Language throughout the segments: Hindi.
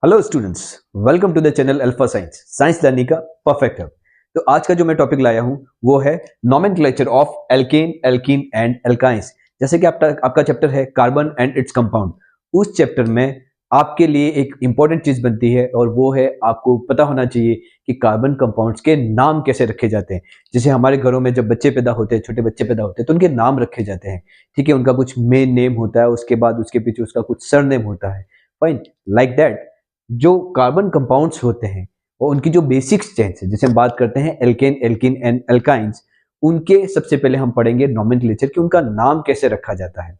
Hello students, welcome to the channel alpha science learning का परफेक्ट हब। तो आज का जो मैं टॉपिक लाया हूं वो है nomenclature of alkene, alkene and alkynes. जैसे कि आपका चैप्टर है कार्बन एंड इट्स कंपाउंड। उस चैप्टर में आपके लिए एक इंपॉर्टेंट चीज बनती है और वो है आपको पता होना चाहिए कि कार्बन कंपाउंड्स के नाम कैसे रखे जाते हैं। जैसे हमारे घरों में जब बच्चे पैदा होते हैं, छोटे बच्चे पैदा होते हैं, तो उनके नाम रखे जाते हैं। ठीक है, उनका कुछ मेन नेम होता है, उसके बाद उसके पीछे उसका कुछ सरनेम होता है। फाइन, लाइक दैट जो कार्बन कंपाउंड्स होते हैं और उनकी जो बेसिक चेंज है, जैसे हम बात करते हैं एल्केन, एल्कीन एंड एल्काइंस, उनके सबसे पहले हम पढ़ेंगे नोमेनक्लेचर कि उनका नाम कैसे रखा जाता है।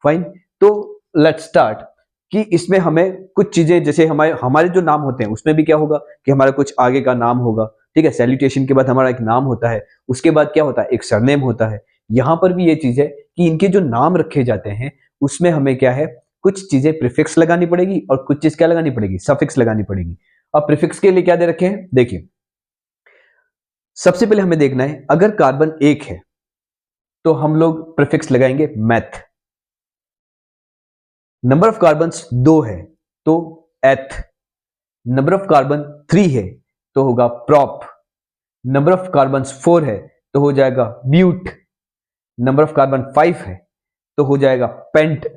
फाइन, तो लेट्स स्टार्ट कि इसमें हमें कुछ चीजें, जैसे हमारे हमारे जो नाम होते हैं उसमें भी क्या होगा कि हमारा कुछ आगे का नाम होगा। ठीक है, सैल्यूटेशन के बाद हमारा एक नाम होता है, उसके बाद क्या होता है, एक सरनेम होता है। यहां पर भी ये चीज है कि इनके जो नाम रखे जाते हैं उसमें हमें क्या है, कुछ चीजें प्रीफिक्स लगानी पड़ेगी और कुछ चीज क्या लगानी पड़ेगी, सफिक्स लगानी पड़ेगी। अब प्रीफिक्स के लिए क्या दे रखे हैं, देखिए सबसे पहले हमें देखना है अगर कार्बन एक है तो हम लोग प्रीफिक्स लगाएंगे मैथ। नंबर ऑफ कार्बन दो है तो एथ। नंबर ऑफ कार्बन 3 है तो होगा प्रॉप। नंबर ऑफ कार्बन 4 है तो हो जाएगा ब्यूट। नंबर ऑफ कार्बन 5 है तो हो जाएगा पेंट।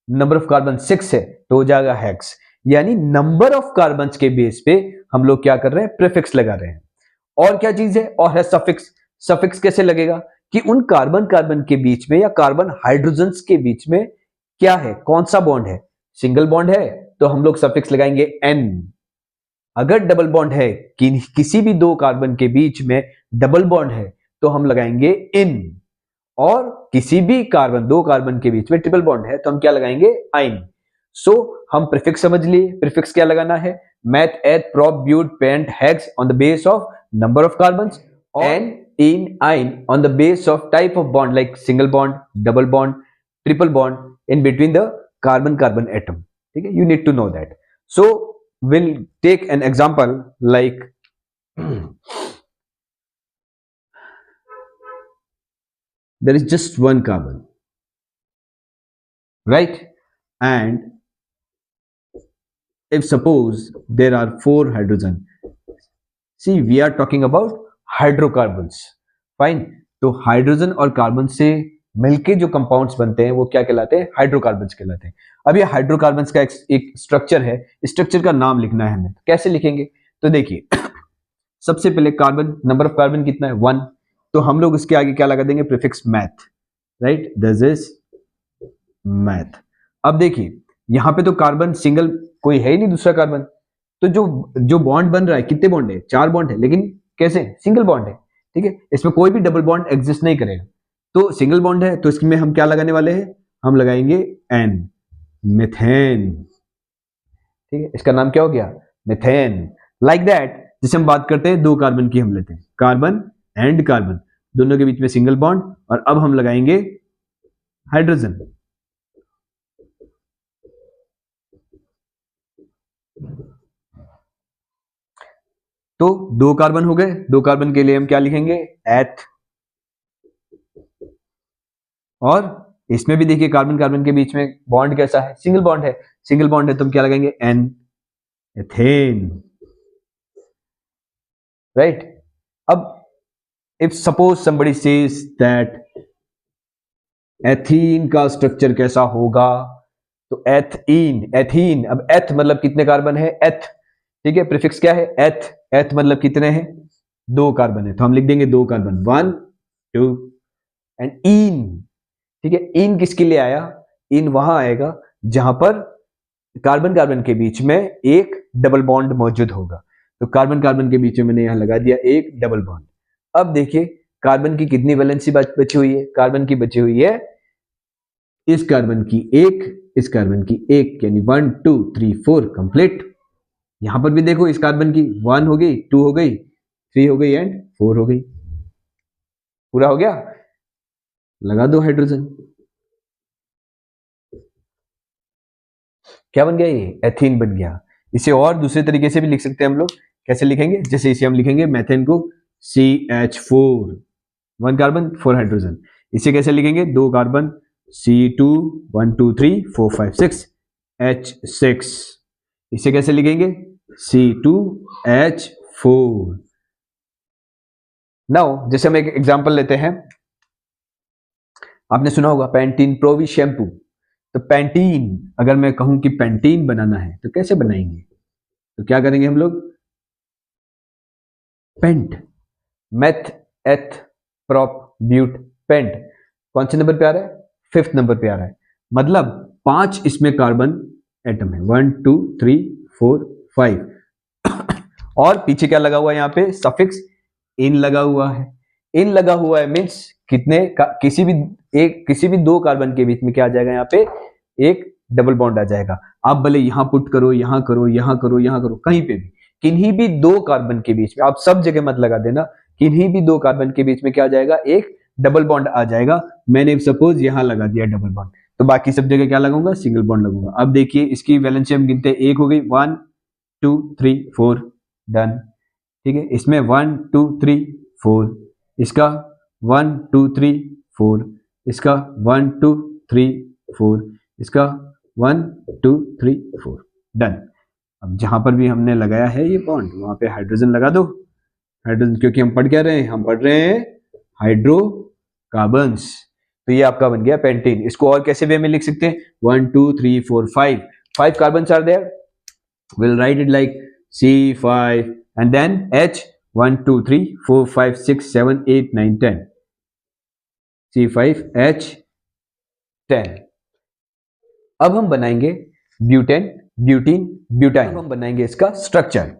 नंबर ऑफ कार्बन 6 है तो हो जाएगा हेक्स। यानी नंबर ऑफ कार्बन के बेस पे हम लोग क्या कर रहे हैं, प्रीफिक्स लगा रहे हैं। और क्या चीज है, और है सफिक्स। सफिक्स कैसे लगेगा कि उन कार्बन कार्बन के बीच में या कार्बन हाइड्रोजन्स के बीच में क्या है, कौन सा बॉन्ड है। सिंगल बॉन्ड है तो हम लोग सफिक्स लगाएंगे एन। अगर डबल बॉन्ड है कि किसी भी दो कार्बन के बीच में डबल बॉन्ड है तो हम लगाएंगे इन। और किसी भी कार्बन, दो कार्बन के बीच में ट्रिपल बॉन्ड है तो हम क्या लगाएंगे, आइन। सो हम प्रीफिक्स समझ लिए। प्रीफिक्स क्या लगाना है, meth, eth, prop, but, pent, hex on the base of number of carbons, and ene, yne on the base of type of bond like single bond, double bond, triple bond in between the carbon carbon atom. ठीक है, you need to know that. So will take an example like there is just one carbon, right? And if suppose there are 4 hydrogen, see we are talking about hydrocarbons. Fine, तो हाइड्रोजन और कार्बन से मिलके जो कंपाउंड्स बनते हैं वो क्या कहलाते हैं, हाइड्रोकार्बन्स कहलाते हैं। अब ये हाइड्रोकार्बन्स का एक स्ट्रक्चर है, स्ट्रक्चर का नाम लिखना है हमें। कैसे लिखेंगे, तो देखिए सबसे पहले कार्बन, नंबर ऑफ कार्बन कितना है, 1, तो हम लोग उसके आगे क्या लगा देंगे, prefix math, right, this is math. अब देखिए यहां पे तो कार्बन सिंगल कोई है ही नहीं, दूसरा कार्बन, तो जो जो बॉन्ड बन रहा है, कितने बॉन्ड है, 4 बॉन्ड है, लेकिन कैसे, सिंगल बॉन्ड है। ठीक है, इसमें कोई भी डबल बॉन्ड एग्जिस्ट नहीं करेगा। तो सिंगल बॉन्ड है तो इसमें हम क्या लगाने वाले हैं, हम लगाएंगे एन, मिथेन। ठीक है, इसका नाम क्या हो गया, मिथेन। लाइक दैट, जैसे हम बात करते हैं दो कार्बन की, हम लेते हैं कार्बन एंड कार्बन, दोनों के बीच में सिंगल बॉन्ड, और अब हम लगाएंगे हाइड्रोजन। तो दो कार्बन हो गए, दो कार्बन के लिए हम क्या लिखेंगे, एथ। और इसमें भी देखिए कार्बन कार्बन के बीच में बॉन्ड कैसा है, सिंगल बॉन्ड है। सिंगल बॉन्ड है तो हम क्या लगाएंगे, एन, एथेन, राइट। अब if suppose somebody says that ethene का स्ट्रक्चर कैसा होगा, तो एथीन, एथीन, अब एथ मतलब कितने कार्बन है, एथ। ठीक है, प्रीफिक्स क्या है, एथ। एथ मतलब कितने हैं, दो कार्बन है, तो हम लिख देंगे दो कार्बन, 1 2 एंड इन। ठीक है, इन किसके लिए आया, इन वहां आएगा जहां पर कार्बन कार्बन के बीच में एक डबल बॉन्ड मौजूद होगा। तो कार्बन कार्बन के बीच में मैंने यहां लगा दिया एक डबल बॉन्ड। अब देखिए कार्बन की कितनी वैलेंसी बची हुई है, कार्बन की बची हुई है इस कार्बन की एक, इस कार्बन की एक, यानी 1 2 3 4 कंप्लीट। यहां पर भी देखो इस कार्बन की 1 हो गई, 2 हो गई, 3 हो गई एंड 4 हो गई। पूरा हो गया, लगा दो हाइड्रोजन। क्या बन गया, ये एथीन बन गया। इसे और दूसरे तरीके से भी लिख सकते हैं हम लोग। कैसे लिखेंगे, जैसे इसे हम लिखेंगे मेथेन को CH4, 1 कार्बन 4 हाइड्रोजन। इसे कैसे लिखेंगे, दो कार्बन C2 1 2 3 4 5 6 H6। इसे कैसे लिखेंगे? C2H4। नाउ जैसे हम एक एग्जांपल लेते हैं, आपने सुना होगा पैंटीन प्रोवी शैम्पू। तो पैंटीन, अगर मैं कहूं कि पैंटीन बनाना है तो कैसे बनाएंगे? तो क्या करेंगे हम लोग? पेंट, मेथ, एथ, प्रॉप, ब्यूट, पेंट। कौन से नंबर पे आ रहा है? 5th नंबर पे आ रहा है। मतलब 5 इसमें कार्बन एटम है, 1 2 3 4 5। और पीछे क्या लगा हुआ है? यहाँ पे सफिक्स इन लगा हुआ है। इन लगा हुआ है मीन्स कितने किसी भी दो कार्बन के बीच में क्या आ जाएगा? यहाँ पे एक डबल बॉन्ड आ जाएगा। आप भले यहां पुट करो, यहां करो, यहां करो, यहां करो, कहीं पे भी, किन्हीं भी दो कार्बन के बीच में, आप सब जगह मत लगा देना, किन्हीं भी दो कार्बन के बीच में क्या आ जाएगा? एक डबल बॉन्ड आ जाएगा। मैंने सपोज यहां लगा दिया डबल बॉन्ड, तो बाकी सब जगह क्या लगाऊंगा? सिंगल बॉन्ड लगूंगा। अब देखिए इसकी वैलेंसी हम गिनते हैं, एक हो गई, 1 2 3 4, डन। ठीक है, इसमें 1 2 3 4, इसका 1 2 3 4, इसका 1 2 3 4, इसका 1 2 3 4, डन। अब जहां पर भी हमने लगाया है ये बॉन्ड, वहां पे हाइड्रोजन लगा दो। हाइड्रोजन, क्योंकि हम पढ़ क्या रहे हैं? हम पढ़ रहे हैं हाइड्रोकार्बन्स। तो ये आपका बन गया पेंटीन। इसको और कैसे वे में लिख सकते हैं? 1 2 3 4 5 carbons are there, we'll write it like C5 and then H 1 2 3 4 5 6 7 8 9 10, C5H10। अब हम बनाएंगे ब्यूटेन, ब्यूटीन, ब्यूटाइन। अब हम बनाएंगे इसका structure.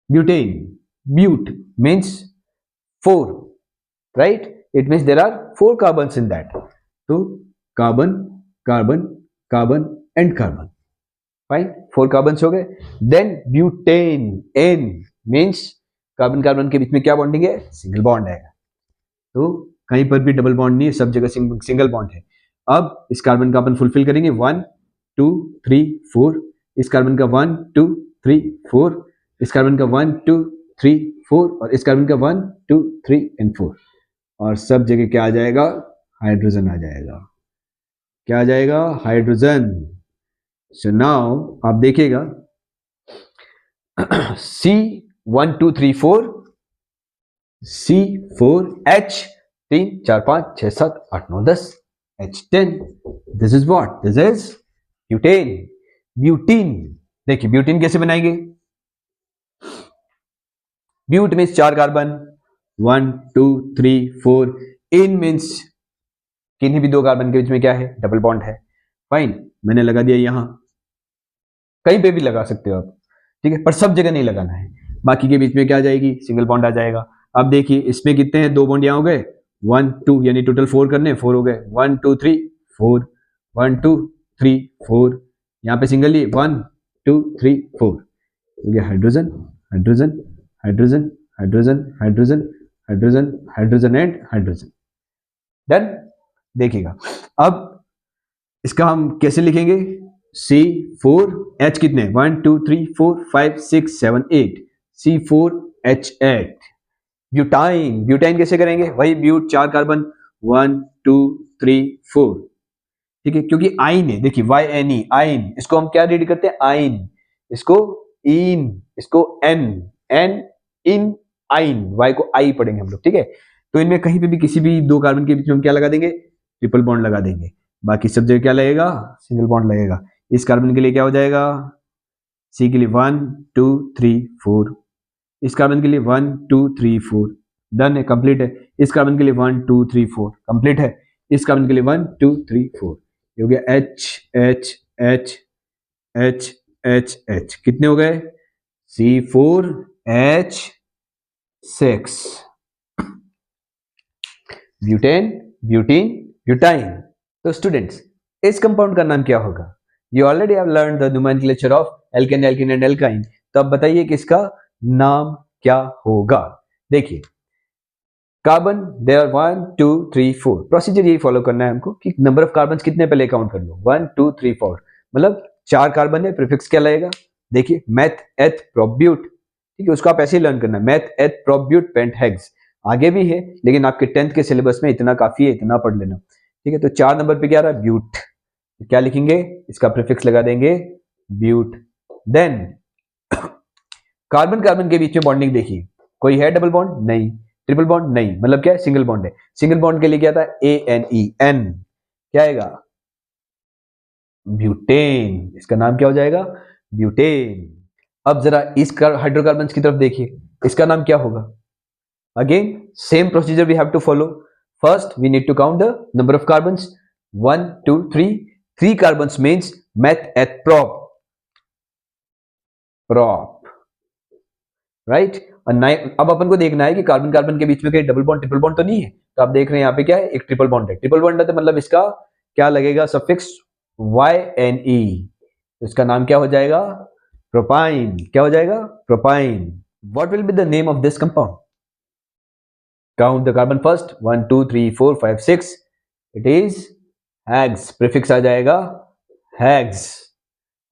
Butane, but means 4, right? It means there are 4 carbons in that. तो carbon, carbon, carbon and carbon, fine, 4 carbon हो गए। Then butane, ane means carbon carbon के बीच में क्या बॉन्डिंग है? सिंगल बॉन्ड है। तो कहीं पर भी डबल बॉन्ड नहीं है, सब जगह सिंगल बॉन्ड है। अब इस कार्बन का अपन फुलफिल करेंगे, 1 2 3 4, इस कार्बन का 1 2 3 4, इस कार्बन का 1 2 3 4, और इस कार्बन का 1 2 3 एंड 4, और सब जगह क्या आ जाएगा? हाइड्रोजन आ जाएगा। क्या आ जाएगा? हाइड्रोजन। सो नाउ आप देखिएगा, C1 2 3 4, C4H 3 4 5 6 7 8 9 10, H10। This is what? This is butane. Butene, देखिए ब्यूटीन कैसे बनाएंगे? But means 4 carbon, 1 2 3 4, ene means किन्हीं भी दो कार्बन के बीच में क्या है? डबल बॉन्ड है। फाइन, मैंने लगा दिया यहां, कहीं पे भी लगा सकते हो आप, ठीक है, पर सब जगह नहीं लगाना है। बाकी के बीच में क्या आ जाएगी? सिंगल बॉन्ड आ जाएगा। अब देखिए इसमें कितने हैं? 2 बॉन्ड यहां हो गए, 1 2, यानी टोटल 4 करने, 4 हो गए, 1 2 3 4, 1 2 3 4, यहाँ पे सिंगल ही 1 2 3 4, हो गया hydrogen, hydrogen, hydrogen, hydrogen, hydrogen, hydrogen, hydrogen and hydrogen, done. देखिएगा अब इसका हम कैसे लिखेंगे? C4H कितने? 1 2 3 4 5 6 7 8, C4H8। ब्यूटाइन, ब्यूटाइन कैसे करेंगे? वही ब्यूट, 4 कार्बन, 1 2 3 4, ठीक है, क्योंकि आइन है, देखिए YNE, आइन, इसको हम क्या रीड करते हैं? आइन, इसको इन, इसको एन, एन इन आइन, Y को आई पढ़ेंगे हम लोग, ठीक है। तो इनमें कहीं पे भी किसी भी दो कार्बन के बीच में हम क्या लगा देंगे? ट्रिपल बॉन्ड लगा देंगे। बाकी सब जगह क्या लगेगा? सिंगल बॉन्ड लगेगा। इस कार्बन के लिए क्या हो जाएगा? C के लिए 1 2 3 4, इस कार्बन के लिए 1 2 3 4, डन है, कंप्लीट है। इस कार्बन के लिए 1 2 3 4, कंप्लीट है। इस कार्बन के लिए 1 2 3 4, ये हो गया H H H H H H, कितने हो गए? C4H6, butane, butene, butyne. तो स्टूडेंट्स, इस कंपाउंड का नाम क्या होगा? You already have learn the nomenclature of alkene, alkene and alkyne. तो अब बताइए कि इसका नाम क्या होगा? देखिए कार्बन, देयर 1 2 3 4, प्रोसीजर यही फॉलो करना है हमको कि नंबर ऑफ कार्बन कितने पहले काउंट कर लो, 1 2 3 4, मतलब 4 कार्बन है, प्रीफिक्स क्या लगेगा? देखिए मेथ एथ प्रोब्यूट, ठीक है, उसको आप ऐसे ही लर्न करना है, मेथ एथ प्रोब्यूट पेंट हेक्स। आगे भी है लेकिन आपके 10th के सिलेबस में इतना काफी है, इतना पढ़ लेना, ठीक है। तो 4 नंबर पे क्या रहा? ब्यूट। क्या लिखेंगे? इसका प्रीफिक्स लगा देंगे ब्यूट, देन कार्बन कार्बन के बीच में बॉन्डिंग देखिए, कोई है डबल बॉन्ड? नहीं। Triple bond? नहीं। मतलब क्या है? सिंगल बॉन्ड है। सिंगल बॉन्ड के लिए क्या था? ANE, एन क्या आएगा? ब्यूटेन। इसका नाम क्या हो जाएगा? ब्यूटेन। अब जरा इस हाइड्रोकार्बन की तरफ देखिए, इसका नाम क्या होगा? Again same procedure we have to follow. First we need to count the number of carbons, 1 2 3। 3 carbons means meth eth prop, right. अब अपन को देखना है कि कार्बन कार्बन के बीच में कहीं डबल बॉन्ड ट्रिपल बॉन्ड तो नहीं है। तो आप देख रहे हैं यहाँ पे क्या है? एक ट्रिपल बॉन्ड है। ट्रिपल बॉन्ड है तो मतलब इसका क्या लगेगा? Suffix YNE। तो इसका नाम क्या हो जाएगा? प्रोपाइन। क्या हो जाएगा? Propyne. What will be the name of this compound? Count the carbon first, 1 2 3 4 5 6। It is hex. Prefix आ जाएगा हेक्स।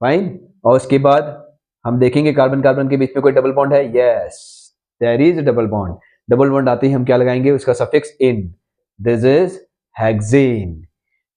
फाइन। और उसके बाद हम देखेंगे कार्बन कार्बन के बीच में कोई डबल बॉन्ड है? Yes, there is double bond. Double bond आते ही हम क्या लगाएंगे? उसका suffix ene. This is hexane.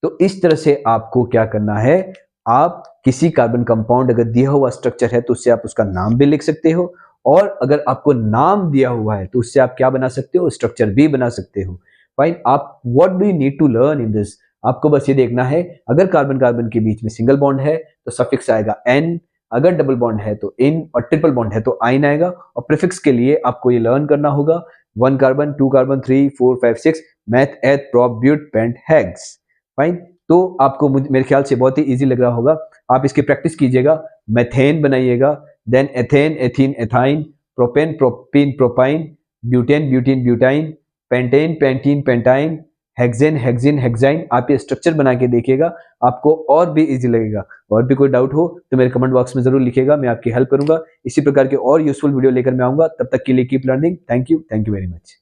तो इस तरह से आपको क्या करना है? आप किसी कार्बन कंपाउंड अगर दिया हुआ स्ट्रक्चर है तो उससे आप उसका नाम भी लिख सकते हो, और अगर आपको नाम दिया हुआ है तो उससे आप क्या बना सकते हो? स्ट्रक्चर भी बना सकते हो। फाइन। आप what do you need to learn in this? आपको बस ये देखना है, अगर कार्बन कार्बन के बीच में सिंगल बॉन्ड है तो सफिक्स आएगा एन, अगर डबल बॉन्ड है तो इन, और ट्रिपल बॉन्ड है तो आइन आएगा। और प्रीफिक्स के लिए आपको ये लर्न करना होगा, 1 carbon 2 carbon 3 4 5 6, meth eth prop but pent hex. Fine. तो आपको मेरे ख्याल से बहुत ही इजी लग रहा होगा। आप इसकी प्रैक्टिस कीजिएगा, मेथेन बनाइएगा, then ethane ethene ethyne, propane propene propyne, butane butene butyne, pentane pentene pentyne, hexane hexene hexyne. आप ये स्ट्रक्चर बना के देखिएगा, आपको और भी इजी लगेगा। और भी कोई डाउट हो तो मेरे कमेंट बॉक्स में जरूर लिखिएगा, मैं आपकी हेल्प करूंगा। इसी प्रकार के और यूजफुल वीडियो लेकर मैं आऊंगा। तब तक के लिए keep learning. Thank you very much.